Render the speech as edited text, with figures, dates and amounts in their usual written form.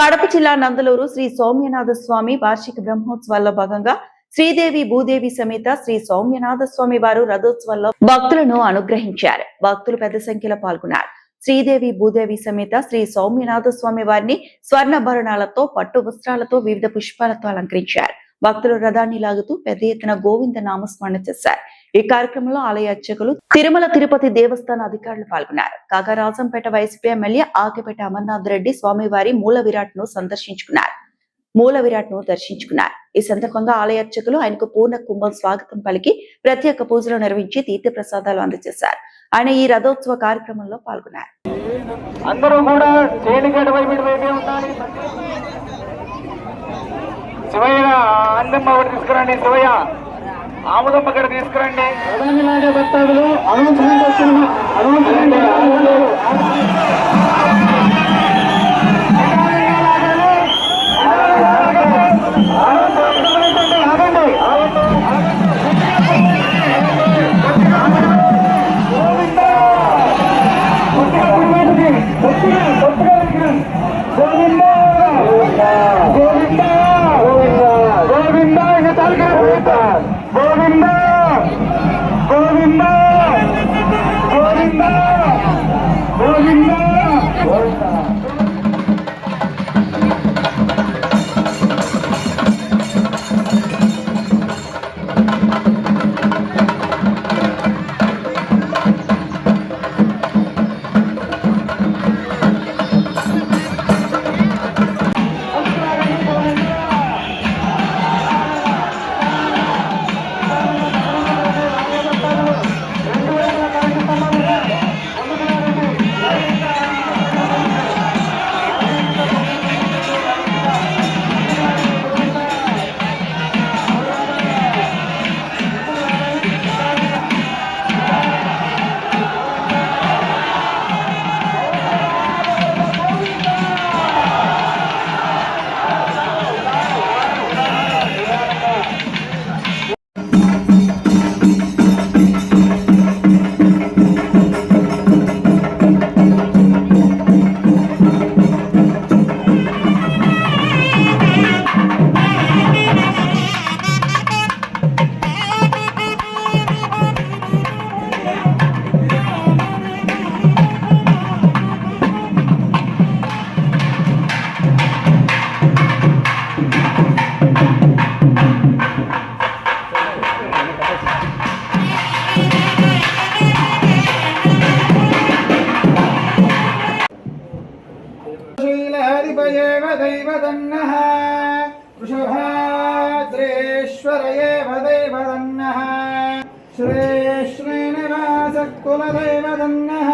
కడప జిల్లా నందలూరు శ్రీ సౌమ్యనాథ స్వామి వార్షిక బ్రహ్మోత్సవాల్లో భాగంగా శ్రీదేవి భూదేవి సమేత శ్రీ సౌమ్యనాథ స్వామి వారు రథోత్సవాల్లో భక్తులను అనుగ్రహించారు. భక్తులు పెద్ద సంఖ్యలో పాల్గొన్నారు. శ్రీదేవి భూదేవి సమేత శ్రీ సౌమ్యనాథ స్వామి వారిని స్వర్ణభరణాలతో పట్టు వస్త్రాలతో వివిధ పుష్పాలతో అలంకరించారు. భక్తులు రథాన్ని లాగుతూ పెద్ద ఎత్తున గోవింద నామస్మరణ చేశారు. ఈ కార్యక్రమంలో ఆలయ అర్చకులు, తిరుమల తిరుపతి దేవస్థాన అధికారులు పాల్గొన్నారు. కాగా రాజంపేట వైసీపీ ఎమ్మెల్యే ఆకెపేట అమర్నాథ్ రెడ్డి స్వామివారి మూల విరాట్ ను దర్శించుకున్నారు. ఈ సందర్భంగా ఆలయ అర్చకులు ఆయనకు పూర్ణ కుంభం స్వాగతం పలికి ప్రత్యేక పూజలు నిర్వహించి తీర్థ ప్రసాదాలు అందజేశారు. ఆయన ఈ రథోత్సవ కార్యక్రమంలో పాల్గొన్నారు. అందరూ కూడా శివయ్య అందమ్మ ఒకటి తీసుకురండి, శివయ్య ఆముదమ్మ ఇక్కడ తీసుకురండి. ప్రధానలాగే భక్తాదులు అనౌన్స్మెంట్ వచ్చిన दैवदन्नः वृषभाद्रेश्वर एव दैवदन्नः श्रेष्ठेन वासकुलदैवदन्नः